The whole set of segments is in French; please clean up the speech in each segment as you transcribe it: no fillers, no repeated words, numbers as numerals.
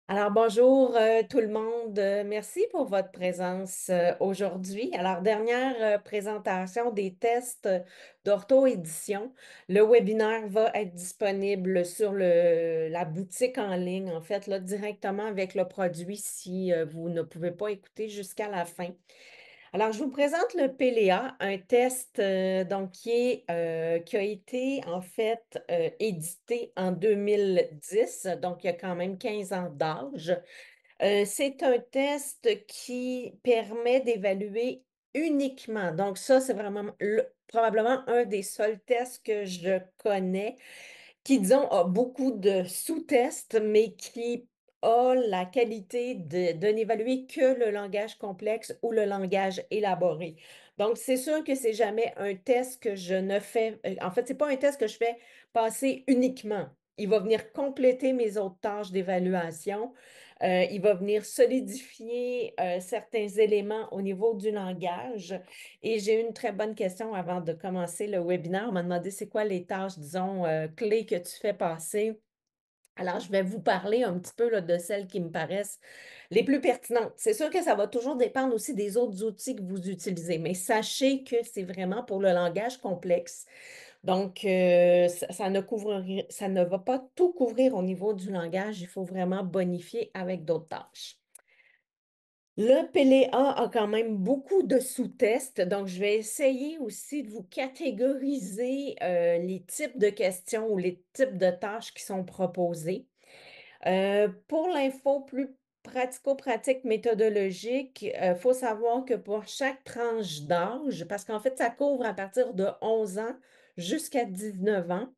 Alors bonjour tout le monde. Merci pour votre présence aujourd'hui. Alors dernière présentation des tests d'ortho-édition. Le webinaire va être disponible sur la boutique en ligne, en fait, là, directement avec le produit si vous ne pouvez pas écouter jusqu'à la fin. Alors, je vous présente le PLEA, un test qui a été en fait édité en 2010, donc il y a quand même 15 ans d'âge. C'est un test qui permet d'évaluer uniquement, donc ça c'est vraiment probablement un des seuls tests que je connais qui, disons, a beaucoup de sous-tests, mais qui a la qualité de n'évaluer que le langage complexe ou le langage élaboré. Donc, c'est sûr que c'est jamais un test que je ne fais. En fait, c'est pas un test que je fais passer uniquement. Il va venir compléter mes autres tâches d'évaluation. Il va venir solidifier certains éléments au niveau du langage. Et j'ai eu une très bonne question avant de commencer le webinaire. On m'a demandé c'est quoi les tâches, disons, clés que tu fais passer. Alors, je vais vous parler un petit peu là, de celles qui me paraissent les plus pertinentes. C'est sûr que ça va toujours dépendre aussi des autres outils que vous utilisez, mais sachez que c'est vraiment pour le langage complexe. Donc, ça ne va pas tout couvrir au niveau du langage. Il faut vraiment bonifier avec d'autres tâches. Le PLA a quand même beaucoup de sous-tests, donc je vais essayer aussi de vous catégoriser les types de questions ou les types de tâches qui sont proposées. Pour l'info plus pratico-pratique méthodologique, il faut savoir que pour chaque tranche d'âge, parce qu'en fait, ça couvre à partir de 11 ans jusqu'à 19 ans,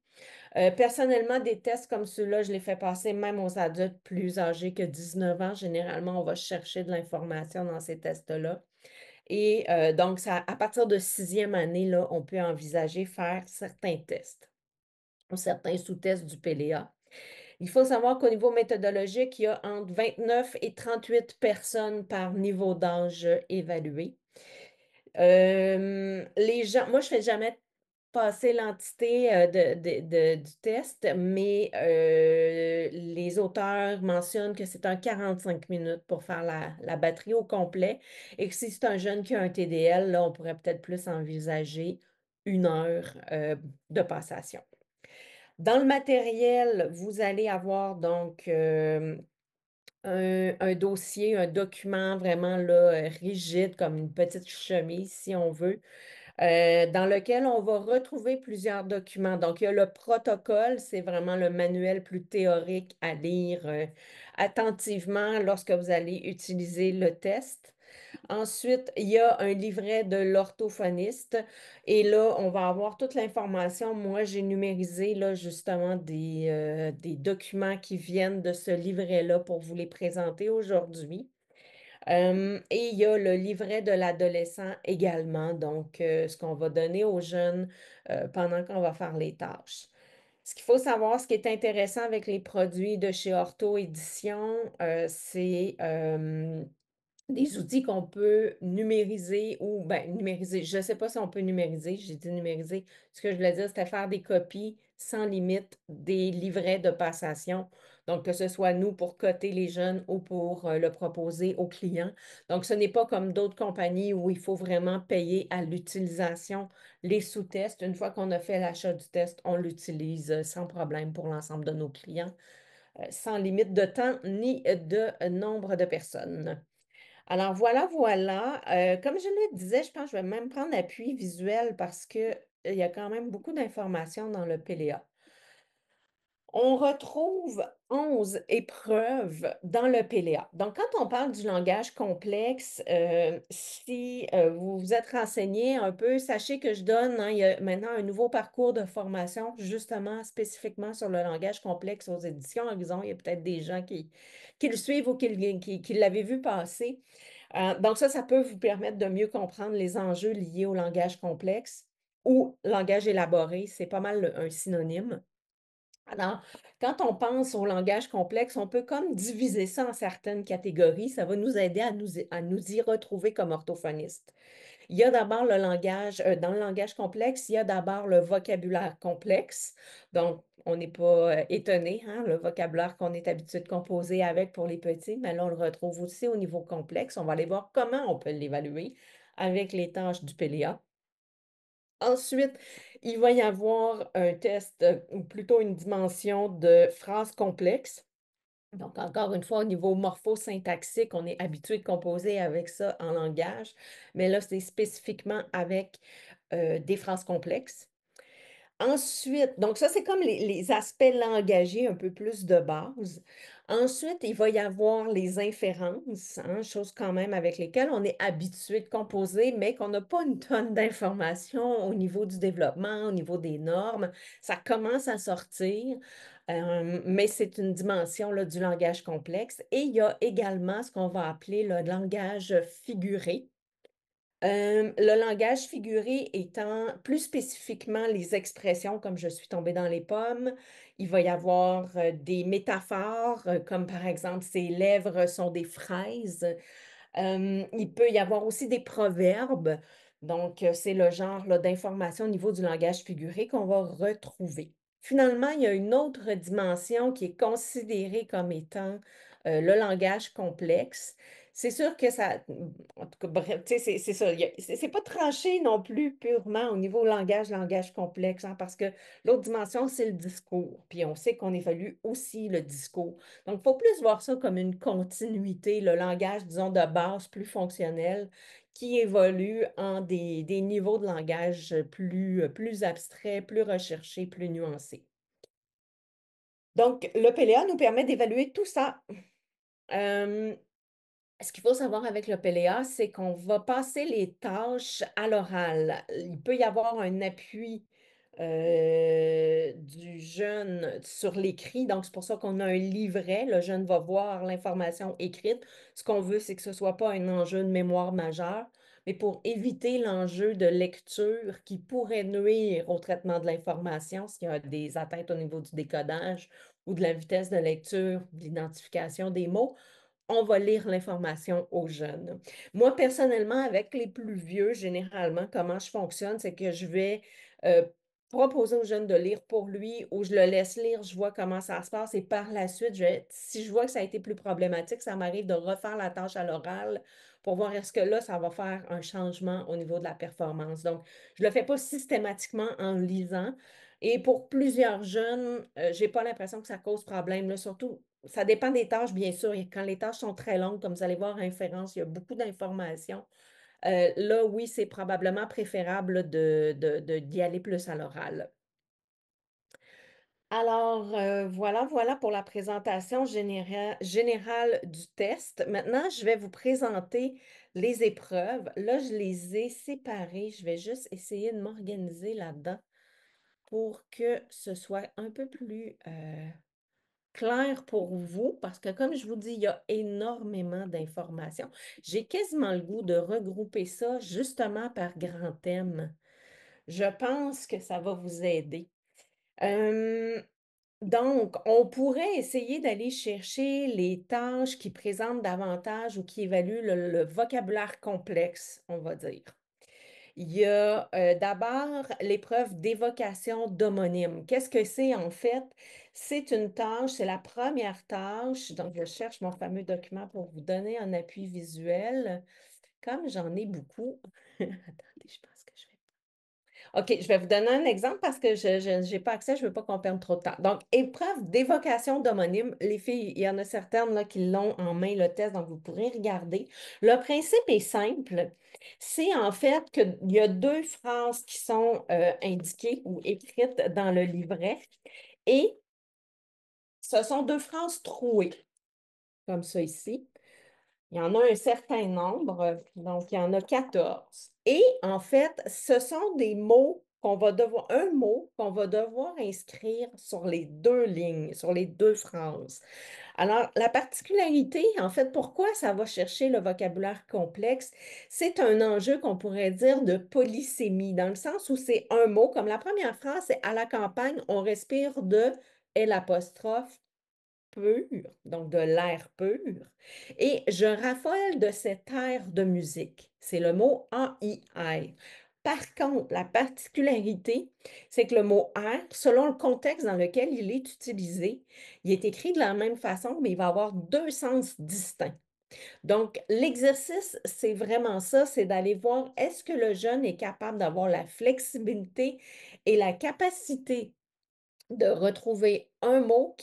personnellement, des tests comme ceux-là, je les fais passer même aux adultes plus âgés que 19 ans. Généralement, on va chercher de l'information dans ces tests-là. Et donc, ça, à partir de sixième année, là, on peut envisager faire certains tests ou certains sous-tests du PLA. Il faut savoir qu'au niveau méthodologique, il y a entre 29 et 38 personnes par niveau d'âge évalué. Les gens, moi, je ne fais jamais passer l'entité du test, mais les auteurs mentionnent que c'est un 45 minutes pour faire la batterie au complet et que si c'est un jeune qui a un TDL, là, on pourrait peut-être plus envisager 1 heure de passation. Dans le matériel, vous allez avoir donc un dossier, un document vraiment là, rigide, comme une petite chemise, si on veut, dans lequel on va retrouver plusieurs documents. Donc, il y a le protocole, c'est vraiment le manuel plus théorique à lire attentivement lorsque vous allez utiliser le test. Ensuite, il y a un livret de l'orthophoniste et là, on va avoir toute l'information. Moi, j'ai numérisé là, justement des documents qui viennent de ce livret-là pour vous les présenter aujourd'hui. Et il y a le livret de l'adolescent également, donc ce qu'on va donner aux jeunes pendant qu'on va faire les tâches. Ce qu'il faut savoir, ce qui est intéressant avec les produits de chez Ortho Édition, c'est des outils qu'on peut numériser ou, ben, numériser. Je ne sais pas si on peut numériser, j'ai dit numériser. Ce que je voulais dire, c'était faire des copies sans limite des livrets de passation. Donc, que ce soit nous pour coter les jeunes ou pour le proposer aux clients. Donc, ce n'est pas comme d'autres compagnies où il faut vraiment payer à l'utilisation les sous-tests. Une fois qu'on a fait l'achat du test, on l'utilise sans problème pour l'ensemble de nos clients, sans limite de temps ni de nombre de personnes. Alors voilà, voilà. Comme je le disais, je pense que je vais même prendre appui visuel parce que, il y a quand même beaucoup d'informations dans le PLA. On retrouve 11 épreuves dans le PLA. Donc, quand on parle du langage complexe, si vous vous êtes renseigné un peu, sachez que je donne, hein, il y a maintenant un nouveau parcours de formation justement spécifiquement sur le langage complexe aux éditions Horizon. Il y a peut-être des gens qui le suivent ou qui l'avaient vu passer. Donc, ça peut vous permettre de mieux comprendre les enjeux liés au langage complexe ou langage élaboré. C'est pas mal un synonyme. Alors, quand on pense au langage complexe, on peut comme diviser ça en certaines catégories. Ça va nous aider à nous y retrouver comme orthophonistes. Il y a d'abord le langage, dans le langage complexe, il y a d'abord le vocabulaire complexe. Donc, on n'est pas étonné, hein, le vocabulaire qu'on est habitué de composer avec pour les petits, mais là, on le retrouve aussi au niveau complexe. On va aller voir comment on peut l'évaluer avec les tâches du PLEA. Ensuite, il va y avoir un test, ou plutôt une dimension de phrase complexe. Donc, encore une fois, au niveau morpho-syntaxique, on est habitué de composer avec ça en langage, mais là, c'est spécifiquement avec des phrases complexes. Ensuite, donc ça, c'est comme les aspects langagiers un peu plus de base. Ensuite, il va y avoir les inférences, hein, choses quand même avec lesquelles on est habitué de composer, mais qu'on n'a pas une tonne d'informations au niveau du développement, au niveau des normes. Ça commence à sortir, mais c'est une dimension là, du langage complexe. Et il y a également ce qu'on va appeler le langage figuré. Le langage figuré étant plus spécifiquement les expressions comme je suis tombée dans les pommes, il va y avoir des métaphores comme par exemple ses lèvres sont des fraises. Il peut y avoir aussi des proverbes. Donc, c'est le genre là, d'information au niveau du langage figuré qu'on va retrouver. Finalement, il y a une autre dimension qui est considérée comme étant le langage complexe. C'est sûr que ça, en tout cas, bref, tu sais, c'est ça. C'est pas tranché non plus purement au niveau langage complexe, hein, parce que l'autre dimension, c'est le discours. Puis on sait qu'on évalue aussi le discours. Donc, il faut plus voir ça comme une continuité, le langage, disons, de base plus fonctionnel qui évolue en des niveaux de langage plus abstraits, plus recherchés, plus nuancés. Donc, le PLA nous permet d'évaluer tout ça. Euh, Ce qu'il faut savoir avec le PLA, c'est qu'on va passer les tâches à l'oral. Il peut y avoir un appui du jeune sur l'écrit. Donc, c'est pour ça qu'on a un livret. Le jeune va voir l'information écrite. Ce qu'on veut, c'est que ce ne soit pas un enjeu de mémoire majeur, mais pour éviter l'enjeu de lecture qui pourrait nuire au traitement de l'information s'il y a des atteintes au niveau du décodage ou de la vitesse de lecture, de l'identification des mots, on va lire l'information aux jeunes. Moi, personnellement, avec les plus vieux, généralement, comment je fonctionne, c'est que je vais euh, proposer aux jeunes de lire pour lui ou je le laisse lire, je vois comment ça se passe et par la suite, si je vois que ça a été plus problématique, ça m'arrive de refaire la tâche à l'oral pour voir est-ce que là, ça va faire un changement au niveau de la performance. Donc, je ne le fais pas systématiquement en lisant. Et pour plusieurs jeunes, je n'ai pas l'impression que ça cause problème, là, surtout ça dépend des tâches, bien sûr. Et quand les tâches sont très longues, comme vous allez voir, référence, il y a beaucoup d'informations. Là, oui, c'est probablement préférable d'y aller plus à l'oral. Alors, voilà pour la présentation générale du test. Maintenant, je vais vous présenter les épreuves. Là, je les ai séparées. Je vais juste essayer de m'organiser là-dedans pour que ce soit un peu plus clair pour vous, parce que comme je vous dis, il y a énormément d'informations. J'ai quasiment le goût de regrouper ça justement par grand thème. Je pense que ça va vous aider. Euh, donc, on pourrait essayer d'aller chercher les tâches qui présentent davantage ou qui évaluent le vocabulaire complexe, on va dire. Il y a d'abord l'épreuve d'évocation d'homonyme. Qu'est-ce que c'est en fait? C'est une tâche, c'est la première tâche. Donc, je cherche mon fameux document pour vous donner un appui visuel. Comme j'en ai beaucoup, attendez, je pense que je vais OK, je vais vous donner un exemple parce que je n'ai pas accès, je ne veux pas qu'on perde trop de temps. Donc, épreuve d'évocation d'homonyme. Les filles, il y en a certaines là, qui l'ont en main, le test, donc vous pourrez regarder. Le principe est simple. C'est en fait qu'il y a deux phrases qui sont indiquées ou écrites dans le livret et ce sont deux phrases trouées, comme ça ici. Il y en a un certain nombre, donc il y en a 14. Et en fait, ce sont des mots qu'on va devoir, un mot qu'on va devoir inscrire sur les deux lignes, sur les deux phrases. Alors, la particularité, en fait, pourquoi ça va chercher le vocabulaire complexe, c'est un enjeu qu'on pourrait dire de polysémie, dans le sens où c'est un mot, comme la première phrase, c'est à la campagne, on respire de L', pur, donc de l'air pur, et je raffole de cet air de musique. C'est le mot air. Par contre, la particularité, c'est que le mot air, selon le contexte dans lequel il est utilisé, il est écrit de la même façon, mais il va avoir deux sens distincts. Donc, l'exercice, c'est vraiment ça, c'est d'aller voir est-ce que le jeune est capable d'avoir la flexibilité et la capacité de retrouver un mot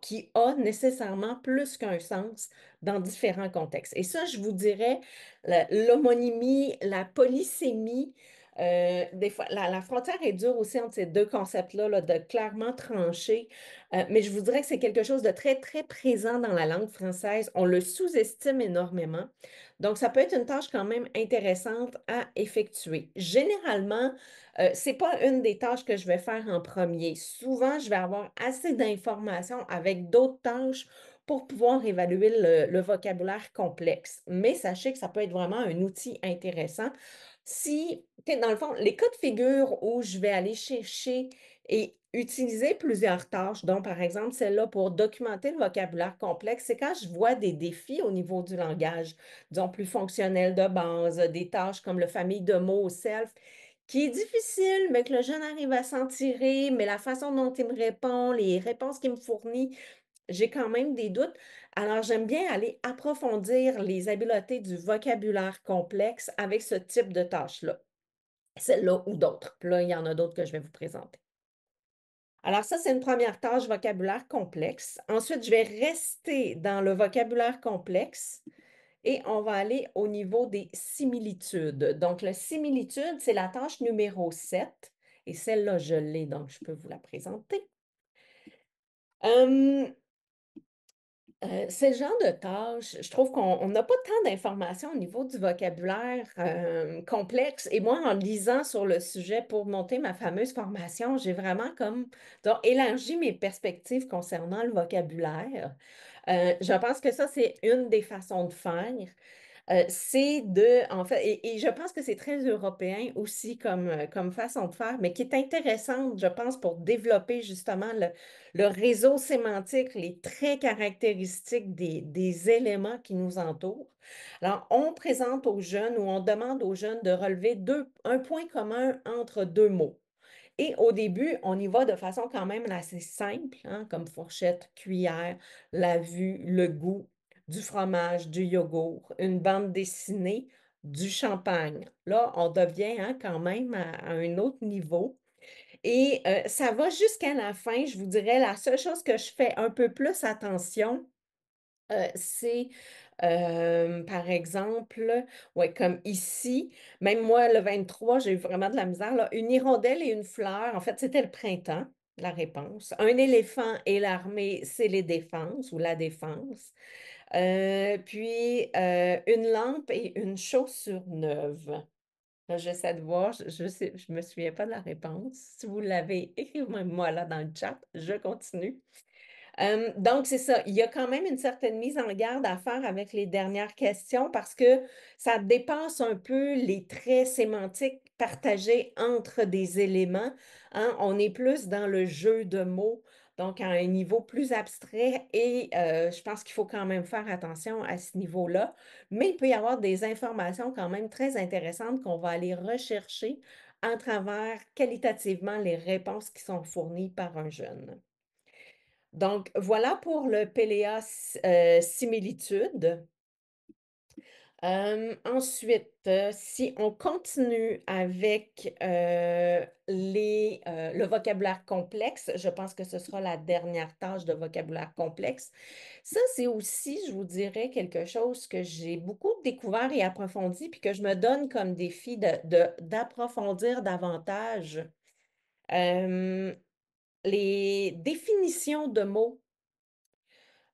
qui a nécessairement plus qu'un sens dans différents contextes. Et ça, je vous dirais, l'homonymie, la polysémie, des fois, la frontière est dure aussi entre ces deux concepts-là, là, de clairement trancher, mais je vous dirais que c'est quelque chose de très, très présent dans la langue française. On le sous-estime énormément. Donc, ça peut être une tâche quand même intéressante à effectuer. Généralement, c'est pas une des tâches que je vais faire en premier. Souvent, je vais avoir assez d'informations avec d'autres tâches pour pouvoir évaluer le vocabulaire complexe. Mais sachez que ça peut être vraiment un outil intéressant. Si, dans le fond, les cas de figure où je vais aller chercher et utiliser plusieurs tâches, dont par exemple celle-là pour documenter le vocabulaire complexe, c'est quand je vois des défis au niveau du langage, disons plus fonctionnels de base, des tâches comme le famille de mots self, qui est difficile, mais que le jeune arrive à s'en tirer, mais la façon dont il me répond, les réponses qu'il me fournit, j'ai quand même des doutes. Alors, j'aime bien aller approfondir les habiletés du vocabulaire complexe avec ce type de tâche-là, celle-là ou d'autres. Puis là, il y en a d'autres que je vais vous présenter. Alors, ça, c'est une première tâche vocabulaire complexe. Ensuite, je vais rester dans le vocabulaire complexe et on va aller au niveau des similitudes. Donc, la similitude, c'est la tâche numéro 7. Et celle-là, je l'ai, donc je peux vous la présenter. Hum, c'est le genre de tâche, je trouve qu'on n'a pas tant d'informations au niveau du vocabulaire complexe. Et moi, en lisant sur le sujet pour monter ma fameuse formation, j'ai vraiment comme donc, élargi mes perspectives concernant le vocabulaire. Je pense que ça, c'est une des façons de faire. C'est en fait, et je pense que c'est très européen aussi comme façon de faire, mais qui est intéressante, je pense, pour développer justement le réseau sémantique, les traits caractéristiques des éléments qui nous entourent. Alors, on présente aux jeunes ou on demande aux jeunes de relever un point commun entre deux mots. Et au début, on y va de façon quand même assez simple, hein, comme fourchette, cuillère, la vue, le goût, du fromage, du yogourt, une bande dessinée, du champagne. Là, on devient hein, quand même à un autre niveau. Et ça va jusqu'à la fin. Je vous dirais, la seule chose que je fais un peu plus attention, c'est, par exemple, ouais, comme ici, même moi, le 23, j'ai eu vraiment de la misère, là, une hirondelle et une fleur, en fait, c'était le printemps, la réponse. Un éléphant et l'armée, c'est les défenses ou la défense. Puis, une lampe et une chaussure neuve. Là, j'essaie de voir, je me souviens pas de la réponse. Si vous l'avez, écrivez-moi là dans le chat, je continue. Donc, c'est ça. Il y a quand même une certaine mise en garde à faire avec les dernières questions parce que ça dépasse un peu les traits sémantiques partagés entre des éléments, hein. On est plus dans le jeu de mots, donc à un niveau plus abstrait et je pense qu'il faut quand même faire attention à ce niveau-là. Mais il peut y avoir des informations quand même très intéressantes qu'on va aller rechercher à travers qualitativement les réponses qui sont fournies par un jeune. Donc, voilà pour le PLA similitude. Ensuite, si on continue avec le vocabulaire complexe, je pense que ce sera la dernière tâche de vocabulaire complexe. Ça, c'est aussi, je vous dirais, quelque chose que j'ai beaucoup découvert et approfondi, puis que je me donne comme défi d'approfondir davantage. Euh, les définitions de mots.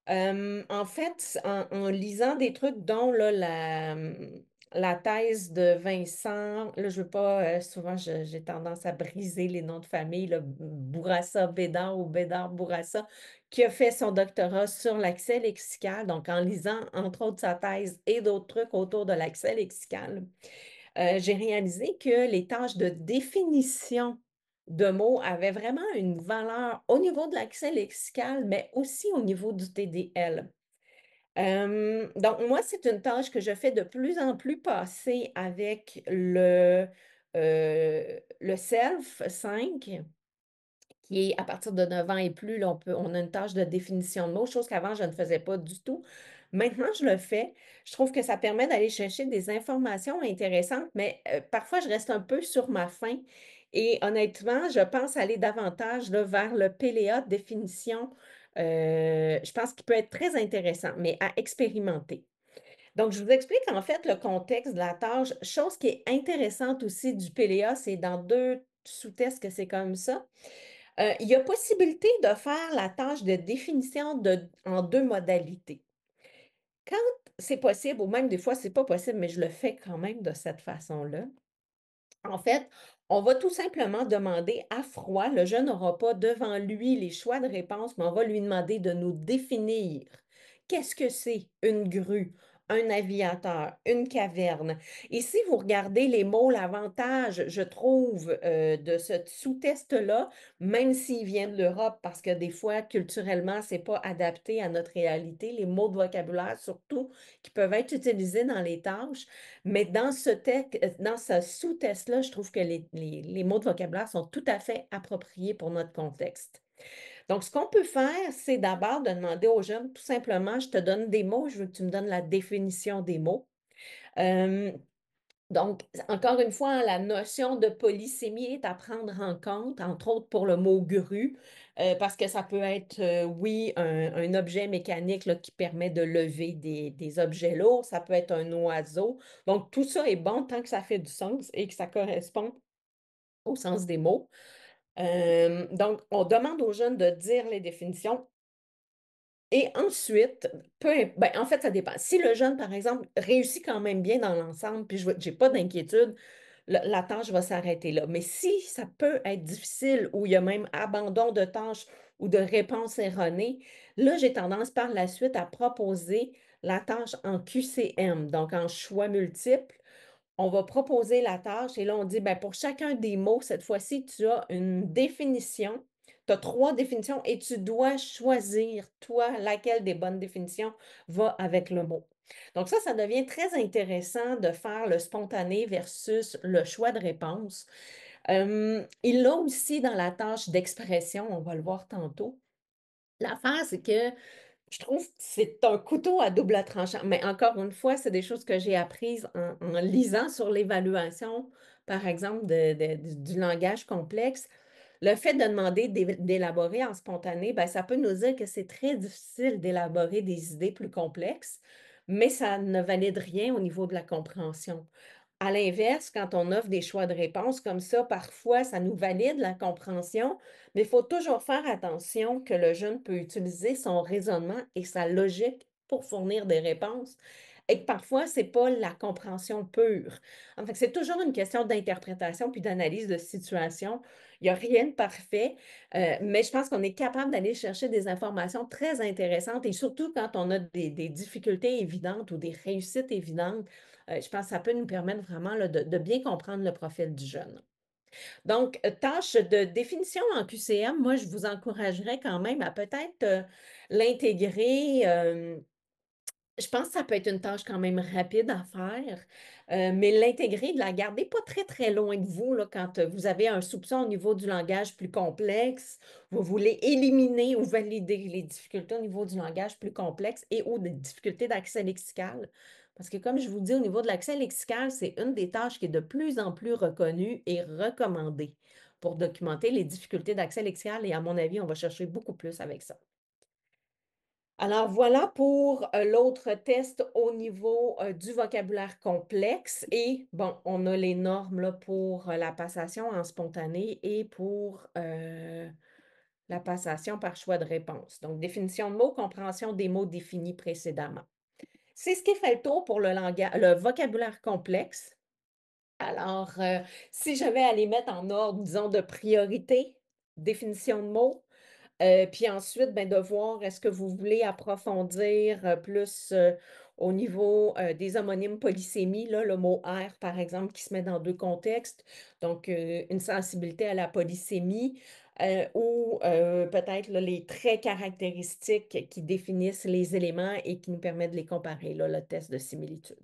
En fait, en lisant des trucs dont là, la thèse de Vincent, là, je veux pas, souvent j'ai tendance à briser les noms de famille, là, Bourassa Bédard ou Bédard Bourassa, qui a fait son doctorat sur l'accès lexical, donc en lisant entre autres sa thèse et d'autres trucs autour de l'accès lexical, j'ai réalisé que les tâches de définition de mots avait vraiment une valeur au niveau de l'accès lexical, mais aussi au niveau du TDL. Donc, moi, c'est une tâche que je fais de plus en plus passer avec le Self 5 qui est à partir de 9 ans et plus, là, on a une tâche de définition de mots, chose qu'avant, je ne faisais pas du tout. Maintenant, je le fais. Je trouve que ça permet d'aller chercher des informations intéressantes, mais parfois, je reste un peu sur ma faim. Et honnêtement, je pense aller davantage là, vers le PLA de définition. Je pense qu'il peut être très intéressant, mais à expérimenter. Donc, je vous explique en fait le contexte de la tâche. Chose qui est intéressante aussi du PLA, c'est dans deux sous-tests que c'est comme ça. Il y a possibilité de faire la tâche de définition en deux modalités. Quand c'est possible, ou même des fois, c'est pas possible, mais je le fais quand même de cette façon-là. En fait, on va tout simplement demander à froid, le jeune n'aura pas devant lui les choix de réponse, mais on va lui demander de nous définir qu'est-ce que c'est une grue, un aviateur, une caverne. Et si vous regardez les mots, l'avantage, je trouve, de ce sous-test-là, même s'il vient de l'Europe, parce que des fois, culturellement, c'est pas adapté à notre réalité, les mots de vocabulaire surtout qui peuvent être utilisés dans les tâches, mais dans ce sous-test-là, je trouve que les mots de vocabulaire sont tout à fait appropriés pour notre contexte. Donc, ce qu'on peut faire, c'est d'abord de demander aux jeunes, tout simplement, je te donne des mots, je veux que tu me donnes la définition des mots. Euh, donc, encore une fois, la notion de polysémie est à prendre en compte, entre autres pour le mot grue, parce que ça peut être, oui, un objet mécanique là, qui permet de lever des objets lourds, ça peut être un oiseau. Donc, tout ça est bon tant que ça fait du sens et que ça correspond au sens des mots. Donc, on demande aux jeunes de dire les définitions. Et ensuite, ben, en fait, ça dépend. Si le jeune, par exemple, réussit quand même bien dans l'ensemble, puis je n'ai pas d'inquiétude, la tâche va s'arrêter là. Mais si ça peut être difficile ou il y a même abandon de tâche ou de réponse erronée, là, j'ai tendance par la suite à proposer la tâche en QCM, donc en choix multiples. On va proposer la tâche et là, on dit, ben, pour chacun des mots, cette fois-ci, tu as une définition. Tu as trois définitions et tu dois choisir, toi, laquelle des bonnes définitions va avec le mot. Donc ça devient très intéressant de faire le spontané versus le choix de réponse. Il l'a aussi dans la tâche d'expression, on va le voir tantôt. L'affaire, c'est que je trouve que c'est un couteau à double tranchant. Mais encore une fois, c'est des choses que j'ai apprises en lisant sur l'évaluation, par exemple, du langage complexe. Le fait de demander d'élaborer en spontané, ben, ça peut nous dire que c'est très difficile d'élaborer des idées plus complexes, mais ça ne valide rien au niveau de la compréhension. À l'inverse, quand on offre des choix de réponse comme ça, parfois, ça nous valide la compréhension, mais il faut toujours faire attention que le jeune peut utiliser son raisonnement et sa logique pour fournir des réponses et que parfois, ce n'est pas la compréhension pure. En fait, c'est toujours une question d'interprétation puis d'analyse de situation. Il n'y a rien de parfait, mais je pense qu'on est capable d'aller chercher des informations très intéressantes et surtout quand on a des difficultés évidentes ou des réussites évidentes, je pense que ça peut nous permettre vraiment là, de bien comprendre le profil du jeune. Donc, tâche de définition en QCM, moi, je vous encouragerais quand même à peut-être l'intégrer. Je pense que ça peut être une tâche quand même rapide à faire, mais l'intégrer, de la garder pas très, très loin de vous là, quand vous avez un soupçon au niveau du langage plus complexe, vous voulez éliminer ou valider les difficultés au niveau du langage plus complexe et ou des difficultés d'accès lexical. Parce que comme je vous dis, au niveau de l'accès lexical, c'est une des tâches qui est de plus en plus reconnue et recommandée pour documenter les difficultés d'accès lexical et à mon avis, on va chercher beaucoup plus avec ça. Alors voilà pour l'autre test au niveau du vocabulaire complexe. Et bon, on a les normes là, pour la passation en spontané et pour la passation par choix de réponse. Donc, définition de mots, compréhension des mots définis précédemment. C'est ce qui fait le tour pour le vocabulaire complexe. Alors, si j'avais à les mettre en ordre, disons, de priorité, définition de mots, Puis ensuite, ben, de voir est-ce que vous voulez approfondir plus au niveau des homonymes polysémies, là, le mot R, par exemple, qui se met dans deux contextes. Donc, une sensibilité à la polysémie ou peut-être là, les traits caractéristiques qui définissent les éléments et qui nous permettent de les comparer, là, le test de similitude.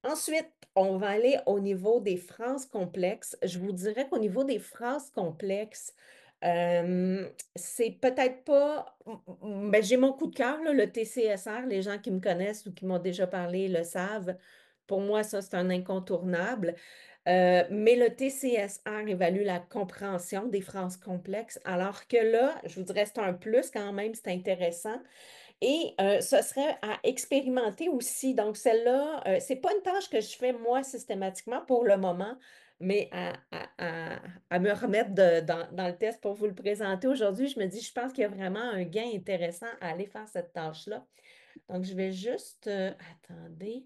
Ensuite, on va aller au niveau des phrases complexes. Je vous dirais qu'au niveau des phrases complexes, c'est peut-être pas. Ben, j'ai mon coup de cœur, là, le TCSR. Les gens qui me connaissent ou qui m'ont déjà parlé le savent. Pour moi, ça, c'est un incontournable. Mais le TCSR évalue la compréhension des phrases complexes, alors que là, je vous dirais, c'est un plus quand même, c'est intéressant. Et ce serait à expérimenter aussi. Donc, celle-là, c'est pas une tâche que je fais moi systématiquement pour le moment, mais à me remettre dans le test pour vous le présenter aujourd'hui, je me dis, je pense qu'il y a vraiment un gain intéressant à aller faire cette tâche-là. Donc, je vais juste, attendez.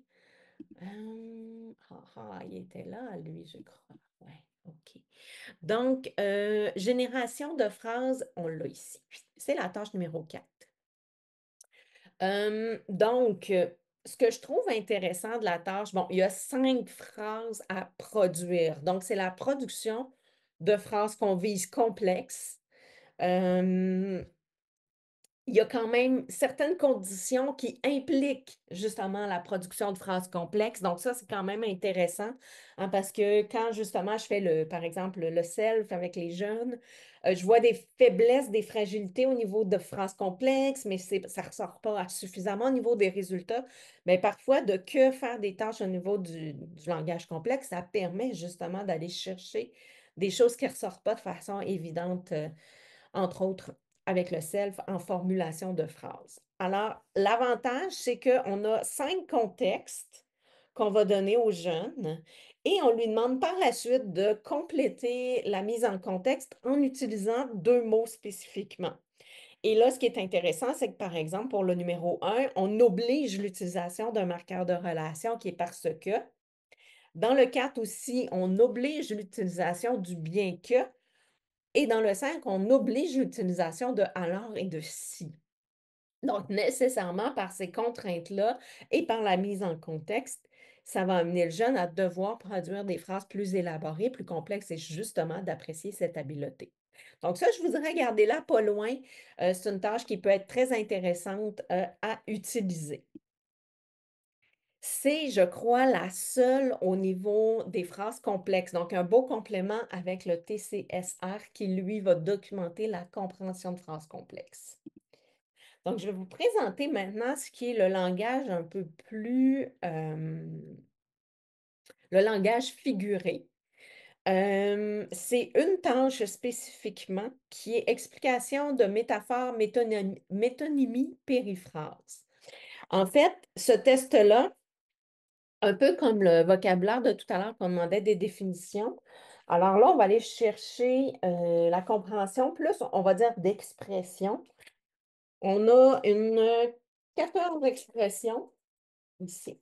Il était là, lui, je crois. Ouais, OK. Donc, génération de phrases, on l'a ici. C'est la tâche numéro 4. Donc, ce que je trouve intéressant de la tâche, bon, il y a 5 phrases à produire. Donc, c'est la production de phrases qu'on vise complexes. Euh, il y a quand même certaines conditions qui impliquent justement la production de phrases complexes. Donc, ça, c'est quand même intéressant hein, parce que quand justement je fais par exemple, le self avec les jeunes, je vois des faiblesses, des fragilités au niveau de phrases complexes, mais ça ne ressort pas suffisamment au niveau des résultats. Mais parfois, de que faire des tâches au niveau du langage complexe, ça permet justement d'aller chercher des choses qui ne ressortent pas de façon évidente entre autres avec le self en formulation de phrases. Alors, l'avantage, c'est qu'on a 5 contextes qu'on va donner aux jeunes et on lui demande par la suite de compléter la mise en contexte en utilisant 2 mots spécifiquement. Et là, ce qui est intéressant, c'est que par exemple, pour le numéro 1, on oblige l'utilisation d'un marqueur de relation qui est parce que. Dans le 4 aussi, on oblige l'utilisation du bien que. Et dans le 5, on oblige l'utilisation de alors et de si. Donc, nécessairement, par ces contraintes-là et par la mise en contexte, ça va amener le jeune à devoir produire des phrases plus élaborées, plus complexes et justement d'apprécier cette habileté. Donc, ça, je voudrais garder là pas loin. C'est une tâche qui peut être très intéressante à utiliser. C'est, je crois, la seule au niveau des phrases complexes. Donc, un beau complément avec le TCSR qui, lui, va documenter la compréhension de phrases complexes. Donc, je vais vous présenter maintenant ce qui est le langage un peu plus, le langage figuré. C'est une tâche spécifiquement qui est explication de métaphores, métonymie, périphrase. En fait, ce test-là, un peu comme le vocabulaire de tout à l'heure qu'on demandait des définitions. Alors là, on va aller chercher la compréhension plus, on va dire, d'expression. On a 14 expressions ici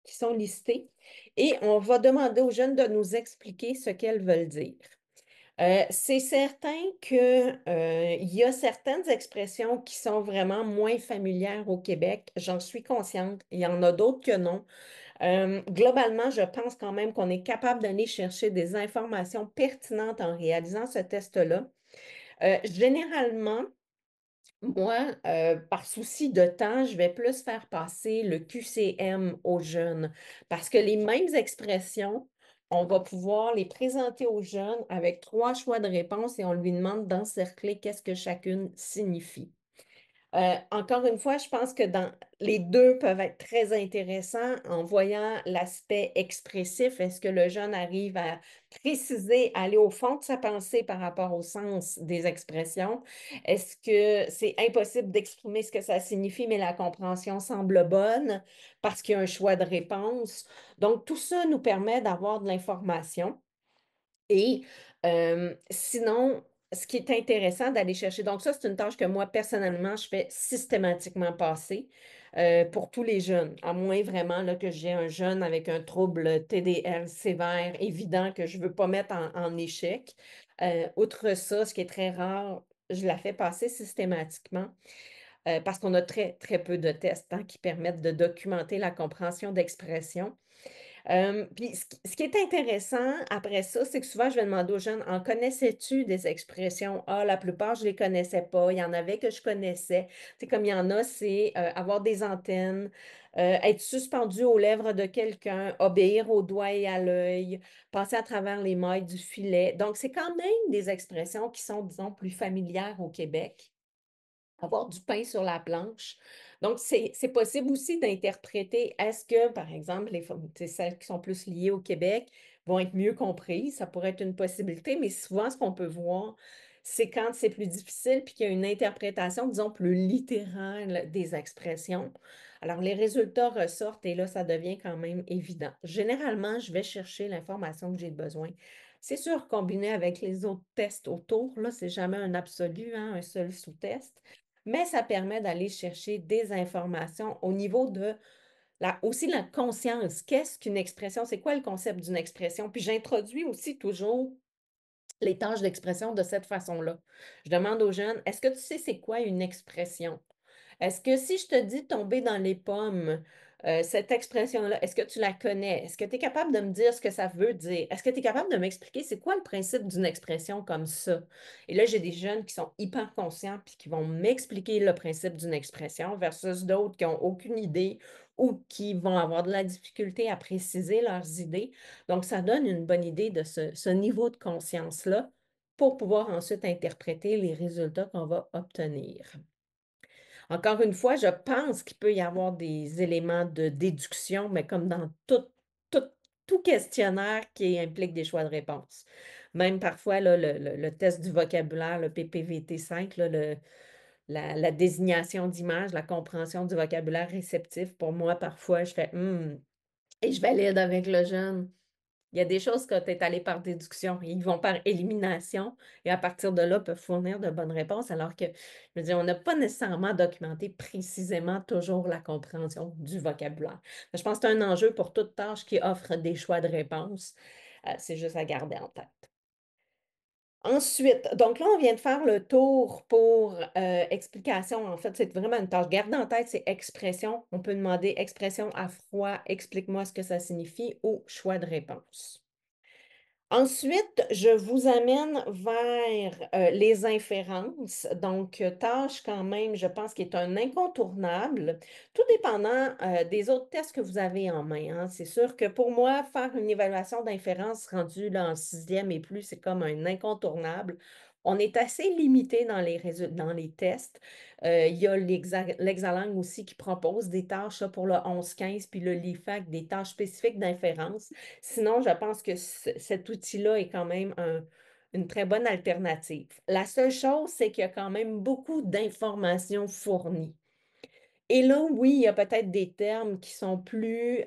qui sont listées et on va demander aux jeunes de nous expliquer ce qu'elles veulent dire. C'est certain qu'il y a certaines expressions qui sont vraiment moins familières au Québec. J'en suis consciente. Il y en a d'autres que non. Globalement, je pense quand même qu'on est capable d'aller chercher des informations pertinentes en réalisant ce test-là. Généralement, moi, par souci de temps, je vais plus faire passer le QCM aux jeunes parce que les mêmes expressions, on va pouvoir les présenter aux jeunes avec 3 choix de réponse et on lui demande d'encercler qu'est-ce que chacune signifie. Encore une fois, je pense que les deux peuvent être très intéressants en voyant l'aspect expressif. Est-ce que le jeune arrive à préciser, aller au fond de sa pensée par rapport au sens des expressions? Est-ce que c'est impossible d'exprimer ce que ça signifie, mais la compréhension semble bonne parce qu'il y a un choix de réponse? Donc, tout ça nous permet d'avoir de l'information. Et sinon, ce qui est intéressant d'aller chercher, donc ça, c'est une tâche que moi, personnellement, je fais systématiquement passer pour tous les jeunes, à moins vraiment là, que j'ai un jeune avec un trouble TDR sévère, évident, que je ne veux pas mettre en échec. Outre ça, ce qui est très rare, je la fais passer systématiquement parce qu'on a très, très peu de tests hein, qui permettent de documenter la compréhension d'expression. Puis ce qui est intéressant après ça, c'est que souvent, je vais demander aux jeunes, en connaissais-tu des expressions? Ah, la plupart, je ne les connaissais pas. Il y en avait que je connaissais. C'est comme il y en a, c'est avoir des antennes, être suspendu aux lèvres de quelqu'un, obéir au doigt et à l'œil, passer à travers les mailles du filet. Donc, c'est quand même des expressions qui sont, disons, plus familières au Québec avoir du pain sur la planche. Donc, c'est possible aussi d'interpréter, est-ce que, par exemple, celles qui sont plus liées au Québec vont être mieux comprises? Ça pourrait être une possibilité, mais souvent, ce qu'on peut voir, c'est quand c'est plus difficile puis qu'il y a une interprétation, disons, plus littérale des expressions. Alors, les résultats ressortent et là, ça devient quand même évident. Généralement, je vais chercher l'information que j'ai besoin. C'est sûr, combiné avec les autres tests autour, là, c'est jamais un absolu, hein, un seul sous-test mais ça permet d'aller chercher des informations au niveau de aussi la conscience. Qu'est-ce qu'une expression? C'est quoi le concept d'une expression? Puis j'introduis aussi toujours les tâches d'expression de cette façon-là. Je demande aux jeunes, est-ce que tu sais c'est quoi une expression? Est-ce que si je te dis tomber dans les pommes, cette expression-là, est-ce que tu la connais? Est-ce que tu es capable de me dire ce que ça veut dire? Est-ce que tu es capable de m'expliquer c'est quoi le principe d'une expression comme ça? Et là, j'ai des jeunes qui sont hyper conscients puis qui vont m'expliquer le principe d'une expression versus d'autres qui n'ont aucune idée ou qui vont avoir de la difficulté à préciser leurs idées. Donc, ça donne une bonne idée de ce niveau de conscience-là pour pouvoir ensuite interpréter les résultats qu'on va obtenir. Encore une fois, je pense qu'il peut y avoir des éléments de déduction, mais comme dans tout, tout questionnaire qui implique des choix de réponse. Même parfois, là, le test du vocabulaire, le PPVT5, là, la désignation d'image, la compréhension du vocabulaire réceptif, pour moi, parfois, je fais et je valide avec le jeune. Il y a des choses que tu es allé par déduction. Ils vont par élimination et à partir de là, peuvent fournir de bonnes réponses, alors que, je veux dire, on n'a pas nécessairement documenté précisément toujours la compréhension du vocabulaire. Je pense que c'est un enjeu pour toute tâche qui offre des choix de réponses. C'est juste à garder en tête. Ensuite, donc là, on vient de faire le tour pour explication. En fait, c'est vraiment une tâche. Garde en tête, c'est expression. On peut demander expression à froid, explique-moi ce que ça signifie ou choix de réponse. Ensuite, je vous amène vers les inférences. Donc, tâche quand même, je pense, qui est un incontournable, tout dépendant des autres tests que vous avez en main. Hein. C'est sûr que pour moi, faire une évaluation d'inférence rendue là, en sixième et plus, c'est comme un incontournable. On est assez limité dans les tests. Il y a l'Exalang aussi qui propose des tâches là, pour le 11-15, puis le LIFAC, des tâches spécifiques d'inférence. Sinon, je pense que cet outil-là est quand même une très bonne alternative. La seule chose, c'est qu'il y a quand même beaucoup d'informations fournies. Et là, oui, il y a peut-être des termes qui sont plus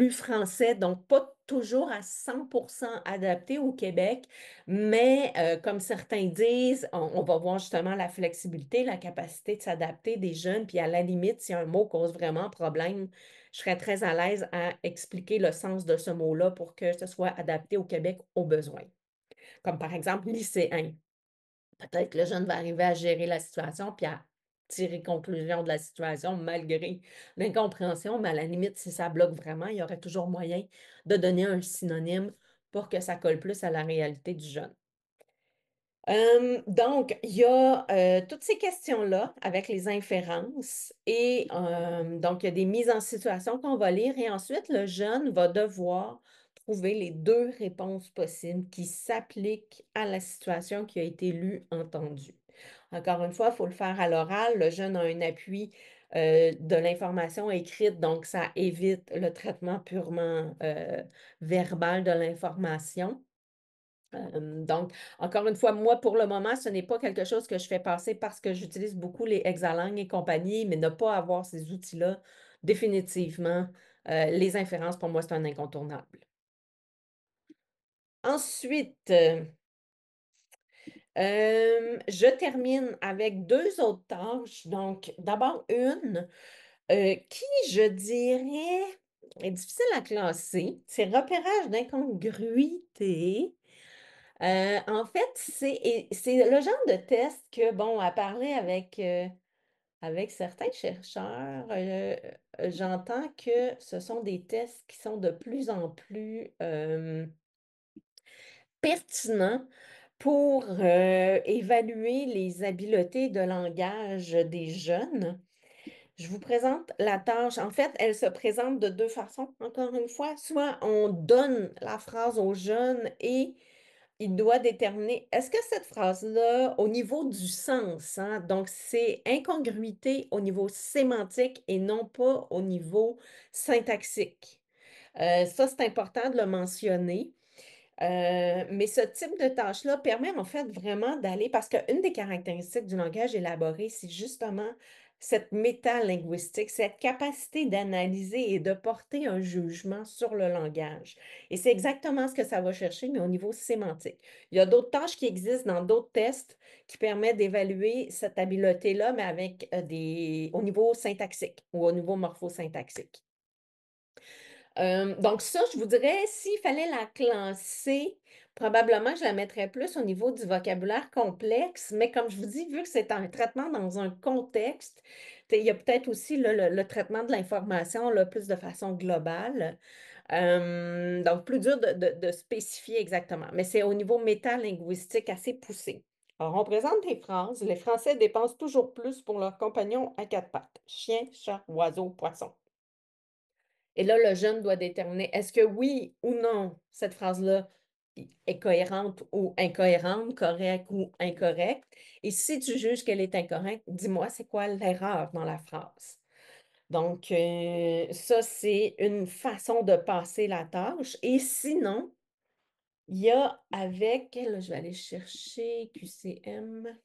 français, donc pas toujours à 100% adaptés au Québec, mais comme certains disent, on va voir justement la flexibilité, la capacité de s'adapter des jeunes, puis à la limite, si un mot cause vraiment problème, je serais très à l'aise à expliquer le sens de ce mot-là pour que ce soit adapté au Québec aux besoins. Comme par exemple lycéen. Peut-être que le jeune va arriver à gérer la situation puis à tirer conclusion de la situation malgré l'incompréhension, mais à la limite, si ça bloque vraiment, il y aurait toujours moyen de donner un synonyme pour que ça colle plus à la réalité du jeune. Donc, il y a toutes ces questions-là avec les inférences et donc, il y a des mises en situation qu'on va lire et ensuite, le jeune va devoir trouver les deux réponses possibles qui s'appliquent à la situation qui a été lue, entendue. Encore une fois, il faut le faire à l'oral. Le jeune a un appui de l'information écrite, donc ça évite le traitement purement verbal de l'information. Donc, encore une fois, moi, pour le moment, ce n'est pas quelque chose que je fais passer parce que j'utilise beaucoup les Exalang et compagnie, mais ne pas avoir ces outils-là, définitivement, les inférences, pour moi, c'est un incontournable. Ensuite, je termine avec deux autres tâches. Donc, d'abord, une qui, je dirais, est difficile à classer. C'est repérage d'incongruité. En fait, c'est le genre de test que, bon, à parler avec certains chercheurs, j'entends que ce sont des tests qui sont de plus en plus pertinents pour évaluer les habiletés de langage des jeunes. Je vous présente la tâche. En fait, elle se présente de deux façons, encore une fois. Soit on donne la phrase aux jeunes et il doit déterminer, est-ce que cette phrase-là, au niveau du sens, hein, donc c'est incongruité au niveau sémantique et non pas au niveau syntaxique. Ça, c'est important de le mentionner. Mais ce type de tâche-là permet en fait vraiment d'aller, parce qu'une des caractéristiques du langage élaboré, c'est justement cette métalinguistique, cette capacité d'analyser et de porter un jugement sur le langage. Et c'est exactement ce que ça va chercher, mais au niveau sémantique. Il y a d'autres tâches qui existent dans d'autres tests qui permettent d'évaluer cette habileté-là, mais avec au niveau syntaxique ou au niveau morphosyntaxique. Donc ça, je vous dirais, s'il fallait la classer, probablement je la mettrais plus au niveau du vocabulaire complexe, mais comme je vous dis, vu que c'est un traitement dans un contexte, il y a peut-être aussi là, le traitement de l'information là, plus de façon globale. Donc plus dur de spécifier exactement, mais c'est au niveau métalinguistique assez poussé. Alors, on présente des phrases. Les Français dépensent toujours plus pour leurs compagnons à quatre pattes. Chien, chat, oiseau, poisson. Et là, le jeune doit déterminer est-ce que oui ou non, cette phrase-là est cohérente ou incohérente, correcte ou incorrecte. Et si tu juges qu'elle est incorrecte, dis-moi, c'est quoi l'erreur dans la phrase? Donc, ça, c'est une façon de passer la tâche. Et sinon, il y a avec, là, je vais aller chercher QCM,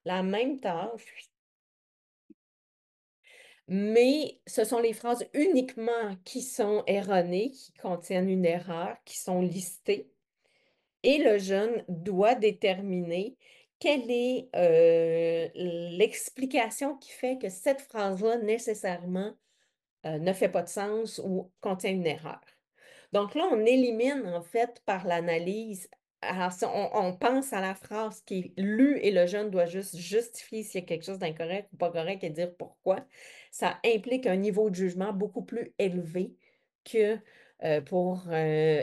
la même tâche, mais ce sont les phrases uniquement qui sont erronées, qui contiennent une erreur, qui sont listées. Et le jeune doit déterminer quelle est l'explication qui fait que cette phrase-là nécessairement ne fait pas de sens ou contient une erreur. Donc là, on élimine en fait par l'analyse. Alors, si on pense à la phrase qui est lue et le jeune doit juste justifier s'il y a quelque chose d'incorrect ou pas correct et dire pourquoi. Ça implique un niveau de jugement beaucoup plus élevé que pour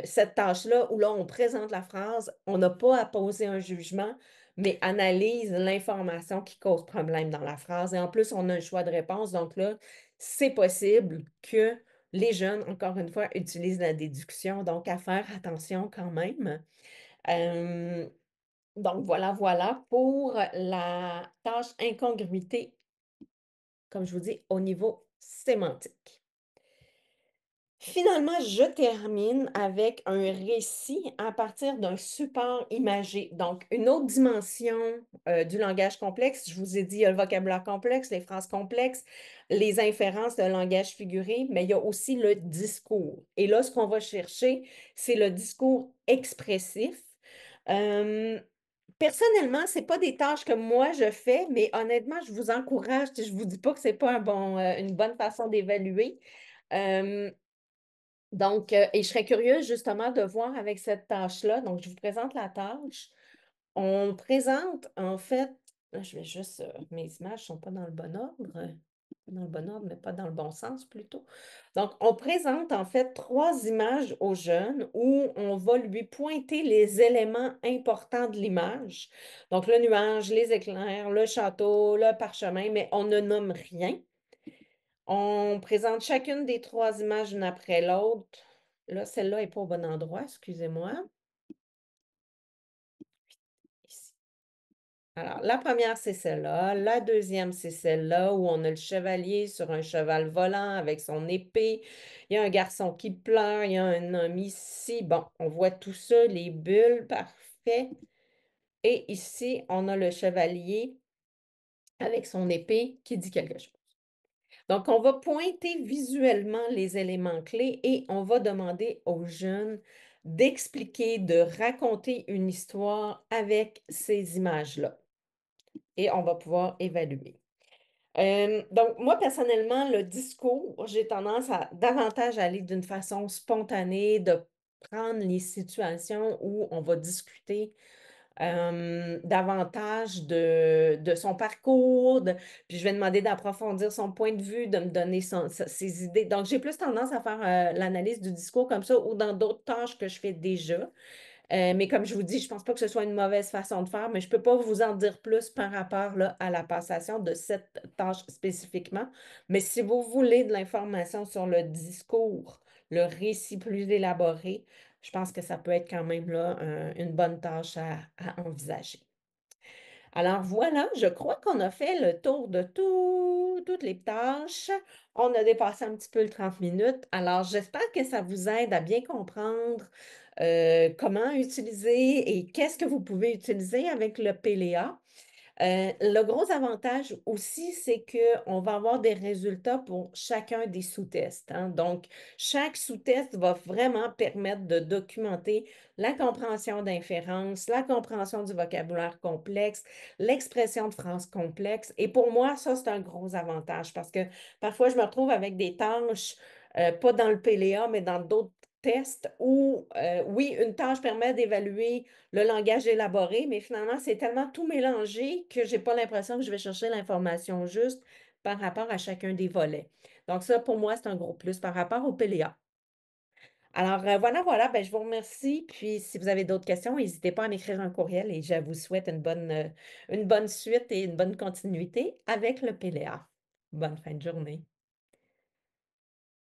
cette tâche-là où là, on présente la phrase, on n'a pas à poser un jugement, mais analyse l'information qui cause problème dans la phrase. Et en plus, on a un choix de réponse. Donc là, c'est possible que les jeunes, encore une fois, utilisent la déduction, donc à faire attention quand même. Euh, donc voilà pour la tâche incongruité, comme je vous dis, au niveau sémantique. Finalement, je termine avec un récit à partir d'un support imagé. Donc, une autre dimension du langage complexe. Je vous ai dit, il y a le vocabulaire complexe, les phrases complexes, les inférences de langage figuré, mais il y a aussi le discours. Et là, ce qu'on va chercher, c'est le discours expressif. Euh, Personnellement, ce n'est pas des tâches que moi je fais, mais honnêtement, je vous encourage. Je ne vous dis pas que ce n'est pas une bonne façon d'évaluer. Euh, donc, et je serais curieuse justement de voir avec cette tâche-là. Donc, je vous présente la tâche. On présente en fait, là, je vais juste, mes images ne sont pas dans le bon ordre, dans le bon ordre, mais pas dans le bon sens plutôt. Donc, on présente en fait trois images aux jeunes où on va lui pointer les éléments importants de l'image. Donc, le nuage, les éclairs, le château, le parchemin, mais on ne nomme rien. On présente chacune des trois images une après l'autre. Là, celle-là n'est pas au bon endroit, excusez-moi. Ici. Alors, la première, c'est celle-là. La deuxième, c'est celle-là où on a le chevalier sur un cheval volant avec son épée. Il y a un garçon qui pleure. Il y a un homme ici. Bon, on voit tout ça, les bulles, parfait. Et ici, on a le chevalier avec son épée qui dit quelque chose. Donc, on va pointer visuellement les éléments clés et on va demander aux jeunes d'expliquer, de raconter une histoire avec ces images-là. Et on va pouvoir évaluer. Donc, moi, personnellement, le discours, j'ai tendance à davantage aller d'une façon spontanée, de prendre les situations où on va discuter davantage de son parcours, puis je vais demander d'approfondir son point de vue, de me donner ses idées. Donc, j'ai plus tendance à faire l'analyse du discours comme ça ou dans d'autres tâches que je fais déjà. Mais comme je vous dis, je ne pense pas que ce soit une mauvaise façon de faire, mais je ne peux pas vous en dire plus par rapport là, à la passation de cette tâche spécifiquement. Mais si vous voulez de l'information sur le discours, le récit plus élaboré, je pense que ça peut être quand même là, une bonne tâche à envisager. Alors voilà, je crois qu'on a fait le tour de toutes les tâches. On a dépassé un petit peu le 30 minutes. Alors j'espère que ça vous aide à bien comprendre comment utiliser et qu'est-ce que vous pouvez utiliser avec le PLA. Le gros avantage aussi, c'est qu'on va avoir des résultats pour chacun des sous-tests, hein. Donc, chaque sous-test va vraiment permettre de documenter la compréhension d'inférence, la compréhension du vocabulaire complexe, l'expression de phrases complexes. Et pour moi, ça, c'est un gros avantage parce que parfois, je me retrouve avec des tâches, pas dans le PLA, mais dans d'autres tests où, oui, une tâche permet d'évaluer le langage élaboré, mais finalement, c'est tellement tout mélangé que je n'ai pas l'impression que je vais chercher l'information juste par rapport à chacun des volets. Donc ça, pour moi, c'est un gros plus par rapport au PLA. Alors, voilà, ben, je vous remercie. Puis, si vous avez d'autres questions, n'hésitez pas à m'écrire un courriel et je vous souhaite une bonne suite et une bonne continuité avec le PLA. Bonne fin de journée.